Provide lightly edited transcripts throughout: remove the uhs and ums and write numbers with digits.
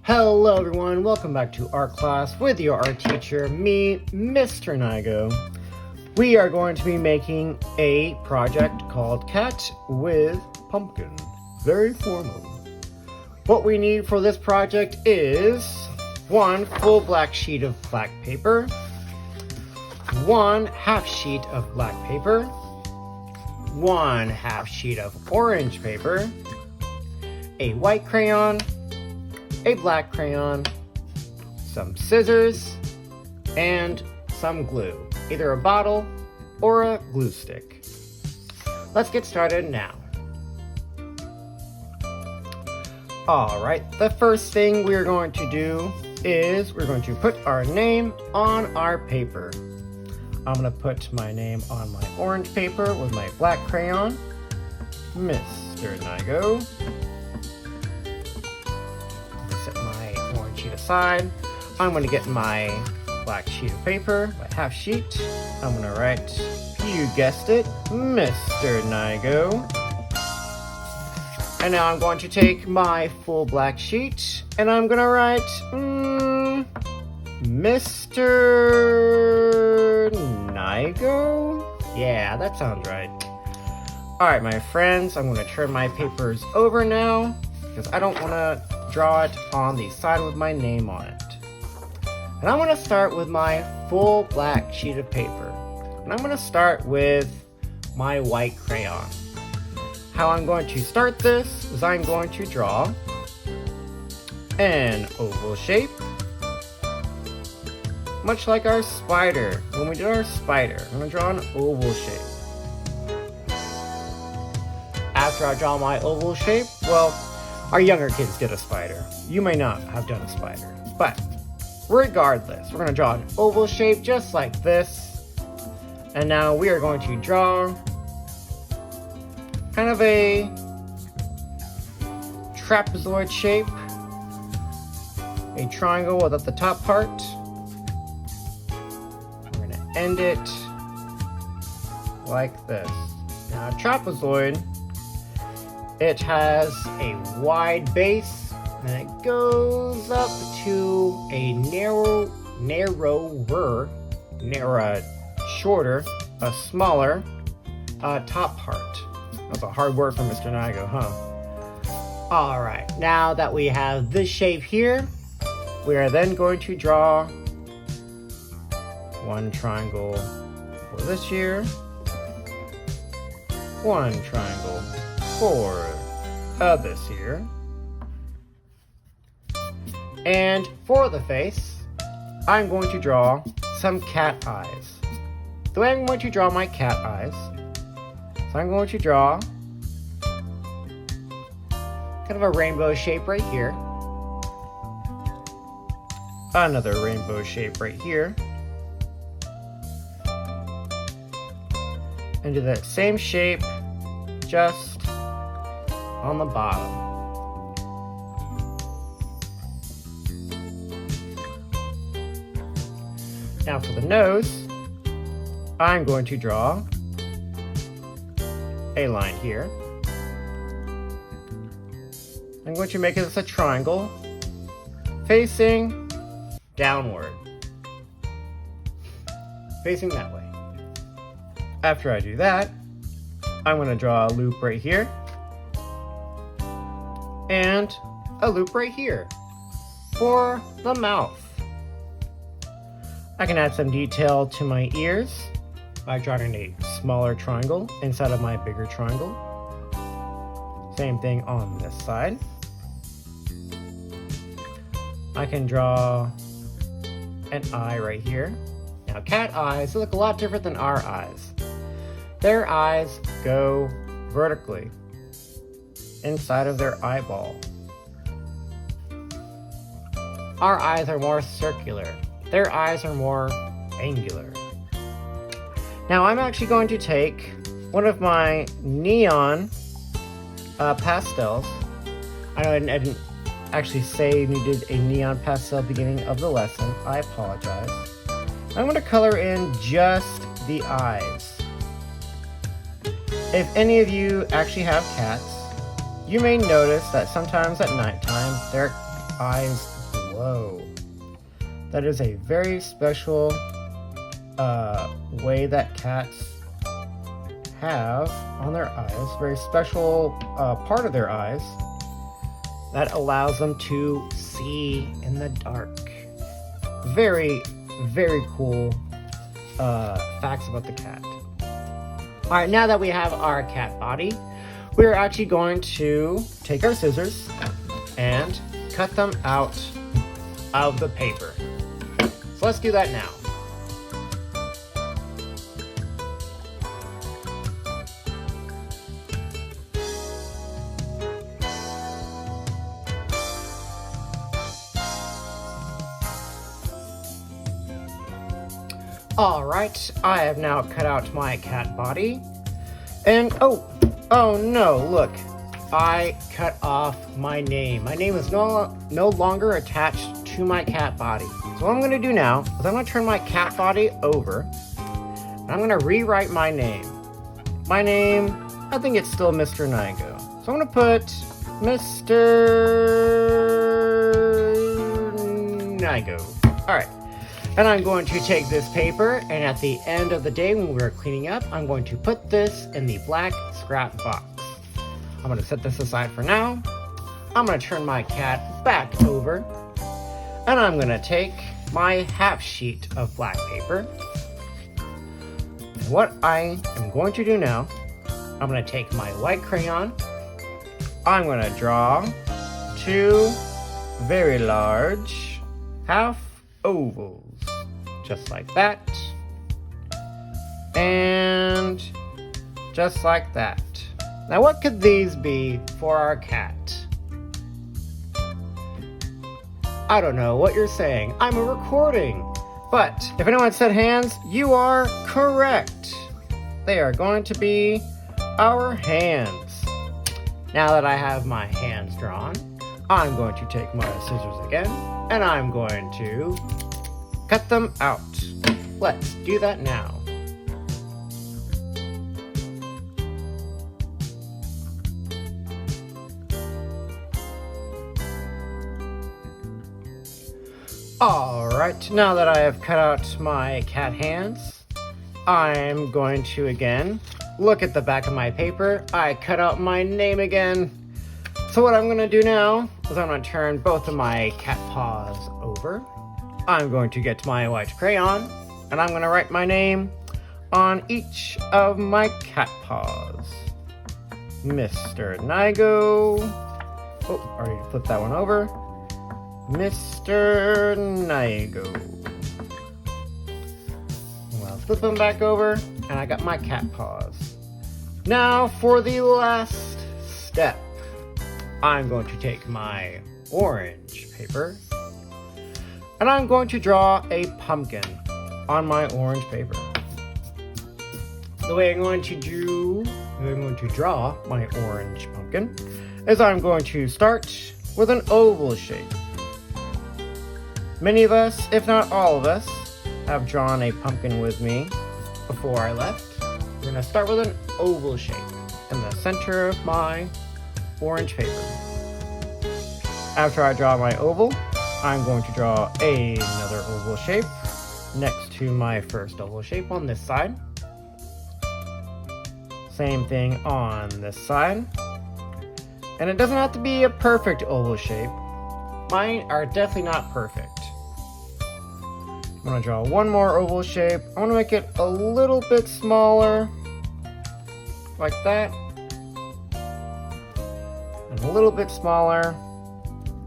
Hello everyone, welcome back to art class with your art teacher, me, Mr. Nigo. We are going to be making a project called Cat with Pumpkin. Very formal. What we need for this project is one full black sheet of black paper, one half sheet of black paper, one half sheet of orange paper, a white crayon, a black crayon, some scissors, and some glue, either a bottle or a glue stick. Let's get started now. Alright, the first thing we're going to do is we're going to put our name on our paper. I'm going to put my name on my orange paper with my black crayon, Mr. Nigo. Set my orange sheet aside. I'm going to get my black sheet of paper, my half sheet. I'm going to write, you guessed it, Mr. Nigo. And now I'm going to take my full black sheet and I'm going to write, Mr. Nigo? Yeah, that sounds right. Alright, my friends, I'm going to turn my papers over now because I don't want to draw it on the side with my name on it. And I'm going to start with my full black sheet of paper. And I'm going to start with my white crayon. How I'm going to start this is I'm going to draw an oval shape, much like our spider. When we did our spider, I'm going to draw an oval shape. After I draw my oval shape, well, our younger kids did a spider. You may not have done a spider, but regardless, we're going to draw an oval shape just like this. And now we are going to draw kind of a trapezoid shape, a triangle without the top part. We're going to end it like this. Now, a trapezoid, it has a wide base and it goes up to a shorter, a smaller top part. That's a hard word for Mr. Nigo, huh? Alright, now that we have this shape here, we are then going to draw one triangle for this here, one triangle for this here. And for the face, I'm going to draw some cat eyes. The way I'm going to draw my cat eyes, so I'm going to draw kind of a rainbow shape right here, another rainbow shape right here, and do that same shape just on the bottom. Now for the nose, I'm going to draw a line here. I'm going to make this a triangle facing downward, facing that way. After I do that, I'm going to draw a loop right here and a loop right here for the mouth. I can add some detail to my ears by drawing a smaller triangle inside of my bigger triangle. Same thing on this side. I can draw an eye right here. Now cat eyes look a lot different than our eyes. Their eyes go vertically inside of their eyeball. Our eyes are more circular. Their eyes are more angular. Now I'm actually going to take one of my neon pastels. I know I didn't actually say you needed a neon pastel beginning of the lesson. I apologize. I'm going to color in just the eyes. If any of you actually have cats, you may notice that sometimes at nighttime their eyes Whoa. That is a very special way that cats have on their eyes. Very special part of their eyes that allows them to see in the dark. Very, very cool facts about the cat. Alright, now that we have our cat body, we're actually going to take our scissors and cut them out of the paper. So let's do that now. Alright, I have now cut out my cat body. And oh no, look. I cut off my name. My name is no longer attached to my cat body. So what I'm going to do now is I'm going to turn my cat body over. And I'm going to rewrite my name. My name, I think it's still Mr. Nygo. So I'm going to put Mr. Nygo. Alright. And I'm going to take this paper, and at the end of the day when we're cleaning up, I'm going to put this in the black scrap box. I'm going to set this aside for now. I'm going to turn my cat back over, and I'm going to take my half sheet of black paper. And what I am going to do now, I'm going to take my white crayon. I'm going to draw 2 very large half ovals. Just like that. And just like that. Now what could these be for our cat? I don't know what you're saying. I'm a recording. But if anyone said hands, you are correct. They are going to be our hands. Now that I have my hands drawn, I'm going to take my scissors again, and I'm going to cut them out. Let's do that now. Alright, now that I have cut out my cat hands, I'm going to again look at the back of my paper. I cut out my name again. So what I'm going to do now is I'm going to turn both of my cat paws over. I'm going to get my white crayon, and I'm going to write my name on each of my cat paws. Mr. Nygo. Oh, already flipped that one over. Mr. Nygo. Well, flip them back over, and I got my cat paws. Now for the last step. I'm going to take my orange paper, and I'm going to draw a pumpkin on my orange paper. The way I'm going to draw my orange pumpkin is I'm going to start with an oval shape. Many of us, if not all of us, have drawn a pumpkin with me before I left. We're going to start with an oval shape in the center of my orange paper. After I draw my oval, I'm going to draw another oval shape next to my first oval shape on this side. Same thing on this side. And it doesn't have to be a perfect oval shape. Mine are definitely not perfect. I'm going to draw one more oval shape. I want to make it a little bit smaller, like that. And a little bit smaller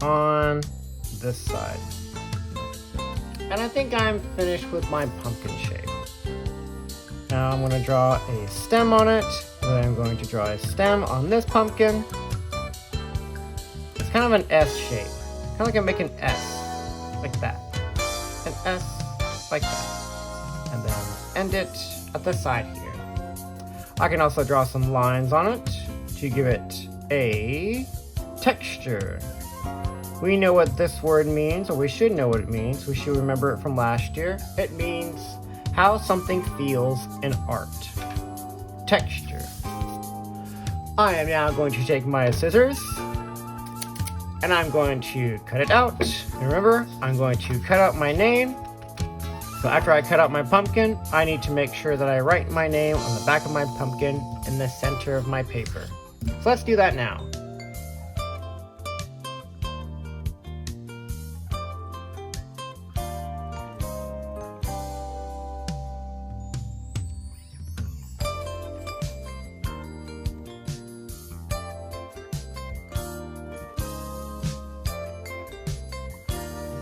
on this side. And I think I'm finished with my pumpkin shape. Now I'm going to draw a stem on it. Then I'm going to draw a stem on this pumpkin. It's kind of an S shape. Kind of like I'm making an S. Like that. An S like that. And then end it at the side here. I can also draw some lines on it to give it a texture. We know what this word means, or we should know what it means. We should remember it from last year. It means how something feels in art. Texture. I am now going to take my scissors, and I'm going to cut it out And remember, I'm going to cut out my name. So after I cut out my pumpkin, I need to make sure that I write my name on the back of my pumpkin in the center of my paper. So let's do that now.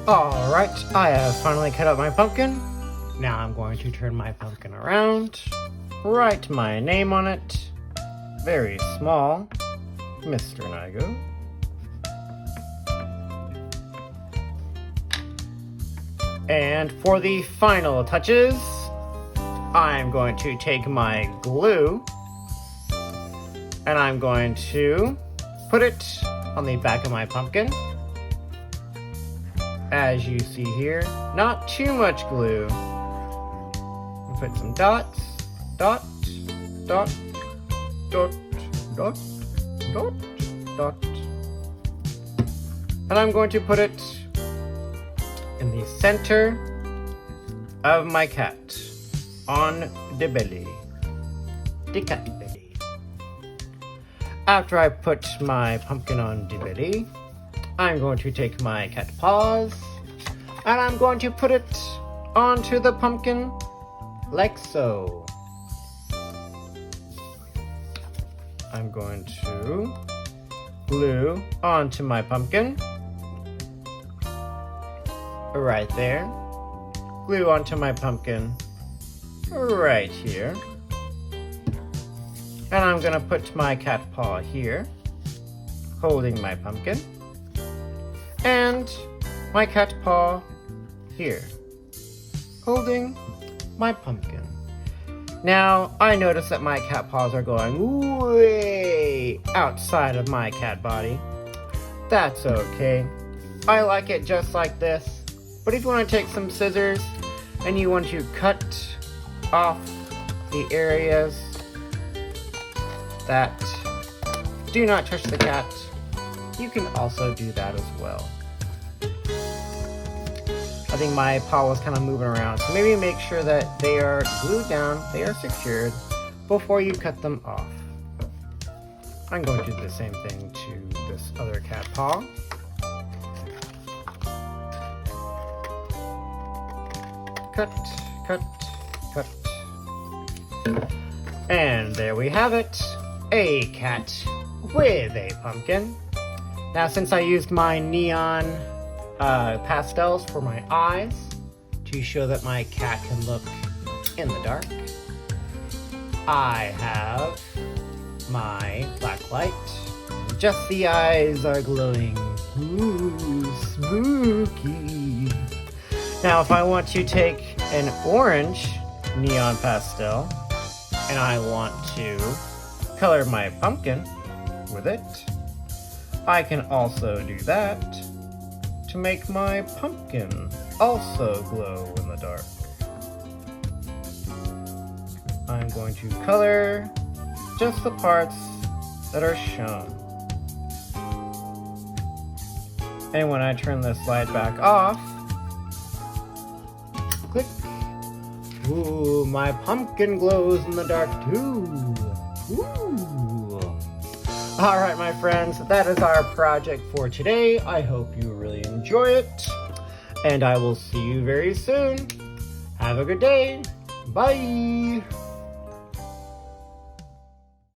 Alright, I have finally cut out my pumpkin. Now I'm going to turn my pumpkin around, write my name on it, very small, Mr. Nigo. And for the final touches, I'm going to take my glue and I'm going to put it on the back of my pumpkin. As you see here, not too much glue. Put some dots, dot, dot, dot, dot, dot, dot. And I'm going to put it in the center of my cat, on the belly, the cat belly. After I put my pumpkin on the belly, I'm going to take my cat paws and I'm going to put it onto the pumpkin like so. I'm going to glue onto my pumpkin right there. Glue onto my pumpkin right here. And I'm going to put my cat paw here, holding my pumpkin. And my cat paw here, holding my pumpkin. Now, I notice that my cat paws are going way outside of my cat body. That's okay. I like it just like this. But if you want to take some scissors and you want to cut off the areas that do not touch the cat, you can also do that as well. I think my paw was kind of moving around, so maybe make sure that they are glued down, they are secured, before you cut them off. I'm going to do the same thing to this other cat paw. Cut, cut, cut. And there we have it, a cat with a pumpkin. Now, since I used my neon pastels for my eyes to show that my cat can look in the dark, I have my black light. Just the eyes are glowing. Ooh, spooky. Now, if I want to take an orange neon pastel and I want to color my pumpkin with it, I can also do that to make my pumpkin also glow in the dark. I'm going to color just the parts that are shown. And when I turn this light back off, click. Ooh, my pumpkin glows in the dark too. Ooh. Alright, my friends, that is our project for today. I hope you really enjoy it. And I will see you very soon. Have a good day. Bye.